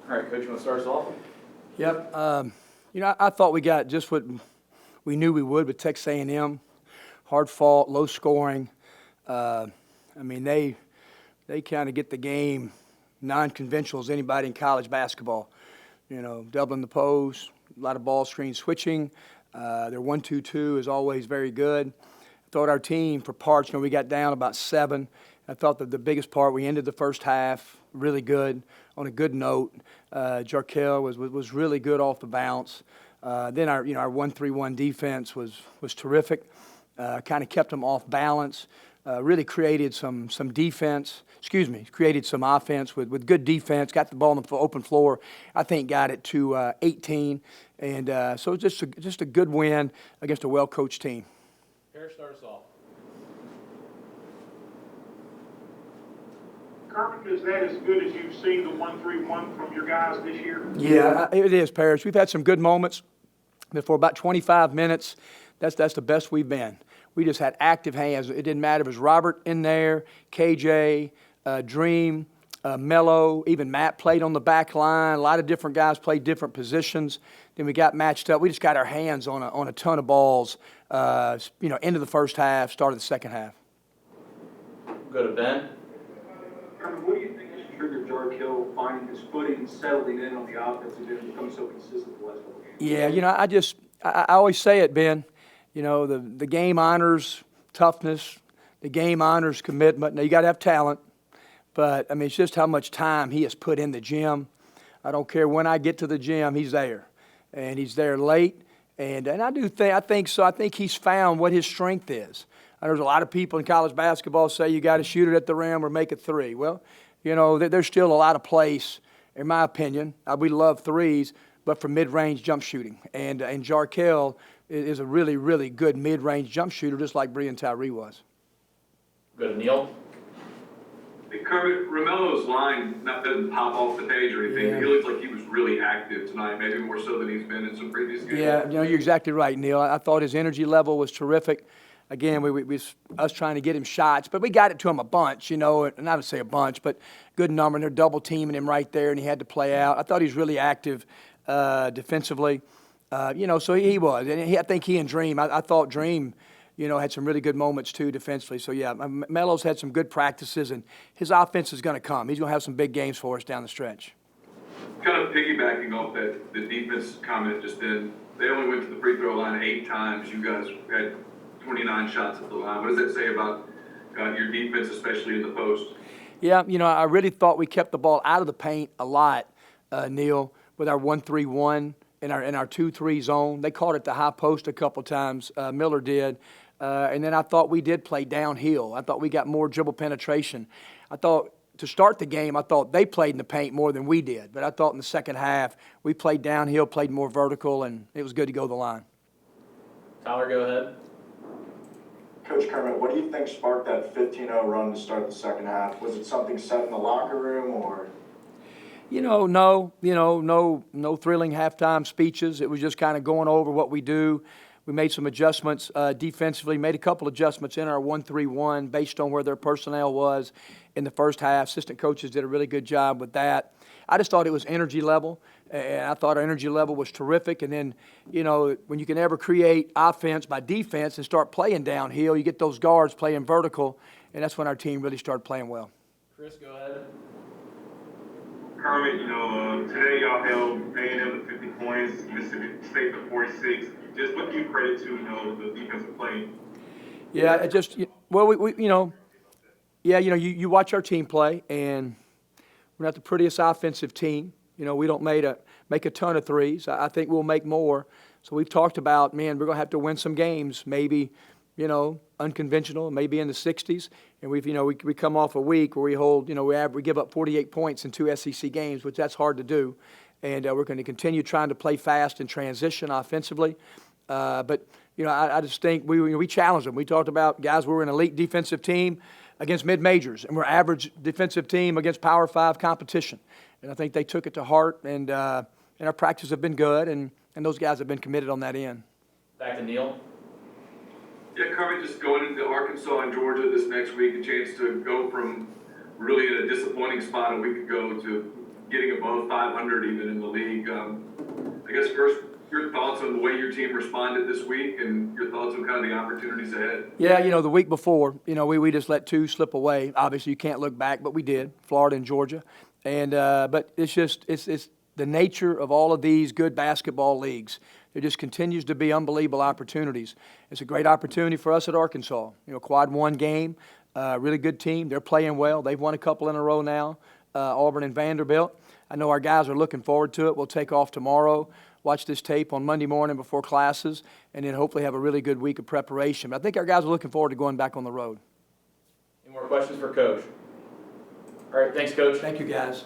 All right, Coach, you want to start us off? Yep. I thought we got just what we knew we would with Texas A&M. Hard fought, low scoring. Uh, they kind of get the game non-conventional as anybody in college basketball. Doubling the post, a lot of ball screen switching. Their 1-2-2 is always very good. I thought our team, for parts, we got down about 7. I thought that the biggest part, we ended the first half really good, on a good note. Jarkel was really good off the bounce. Then our 1-3-1 defense was terrific. Kind of kept them off balance. Really created some defense. Created some offense with good defense. Got the ball on the open floor. I think got it to 18, and so just a good win against a well-coached team. Harris, start us off. Kermit, is that as good as you've seen the 1-3-1 from your guys this year? Yeah, it is, Parrish. We've had some good moments, but for about 25 minutes, that's the best we've been. We just had active hands. It didn't matter if it was Robert in there, KJ, Dream, Mello, even Matt played on the back line. A lot of different guys played different positions. Then we got matched up. We just got our hands on a ton of balls, end of the first half, start of the second half. We'll go to Ben. What do you think has triggered Jarkel finding his footing, settling in on the offensive end, and becoming so consistent the last couple of games? Yeah, I always say it, Ben. The game honors toughness. The game honors commitment. Now, you got to have talent, but, it's just how much time he has put in the gym. I don't care when I get to the gym, he's there. And he's there late. And I think so. I think he's found what his strength is. There's a lot of people in college basketball say you got to shoot it at the rim or make a three. Well, there's still a lot of place, in my opinion. We love threes, but for mid-range jump shooting. And Jarkel is a really, really good mid-range jump shooter, just like Brian Tyree was. Go to Neil. Hey, Kermit, Romelo's line doesn't pop off the page or anything. Yeah. He looks like he was really active tonight, maybe more so than he's been in some previous games. Yeah, you're exactly right, Neil. I thought his energy level was terrific. Again, we us trying to get him shots, but we got it to him a bunch, and I would say a bunch, but good number, and they're double teaming him right there, and he had to play out. I thought he was really active defensively, so he was, and I think he and Dream. I thought Dream, had some really good moments too defensively. So yeah, Melo's had some good practices, and his offense is going to come. He's going to have some big games for us down the stretch. Kind of piggybacking off that, the defense comment just then, they only went to the free throw line 8 times. You guys had 29 shots at the line. What does that say about your defense, especially in the post? Yeah, I really thought we kept the ball out of the paint a lot, Neil, with our 1-3-1 in our 2-3 zone. They called it the high post a couple times. Miller did. And then I thought we did play downhill. I thought we got more dribble penetration. I thought to start the game, I thought they played in the paint more than we did. But I thought in the second half, we played downhill, played more vertical, and it was good to go to the line. Tyler, go ahead. Coach Kermit, what do you think sparked that 15-0 run to start the second half? Was it something said in the locker room, or? No thrilling halftime speeches. It was just kind of going over what we do. We made some adjustments defensively, made a couple adjustments in our 1-3-1 based on where their personnel was in the first half. Assistant coaches did a really good job with that. I just thought it was energy level, and I thought our energy level was terrific. And then, when you can ever create offense by defense and start playing downhill, you get those guards playing vertical, and that's when our team really started playing well. Chris, go ahead. Kermit, today y'all held A&M to 50 points, Mississippi State to 46. Just what do you credit to, the defensive play? Yeah, it just you watch our team play, and we're not the prettiest offensive team. We don't make a ton of threes. I think we'll make more. So we've talked about, we're going to have to win some games, maybe, unconventional, maybe in the 60s. And we come off a week where we hold, we give up 48 points in 2 SEC games, which that's hard to do. And we're going to continue trying to play fast and transition offensively. But I just think we challenged them. We talked about guys, we're an elite defensive team against mid-majors, and we're average defensive team against Power 5 competition. And I think they took it to heart, and our practices have been good, and those guys have been committed on that end. Back to Neil. Yeah, Kermit, just going into Arkansas and Georgia this next week, a chance to go from really in a disappointing spot a week ago to getting above 500 even in the league. I guess first, your thoughts on the way your team responded this week and your thoughts on kind of the opportunities ahead. Yeah, the week before, we just let two slip away. Obviously, you can't look back, but we did, Florida and Georgia. And but it's the nature of all of these good basketball leagues. There just continues to be unbelievable opportunities. It's a great opportunity for us at Arkansas. Quad one game, really good team. They're playing well. They've won a couple in a row now, Auburn and Vanderbilt. I know our guys are looking forward to it. We'll take off tomorrow, watch this tape on Monday morning before classes, and then hopefully have a really good week of preparation. But I think our guys are looking forward to going back on the road. Any more questions for Coach? All right, thanks, Coach. Thank you, guys.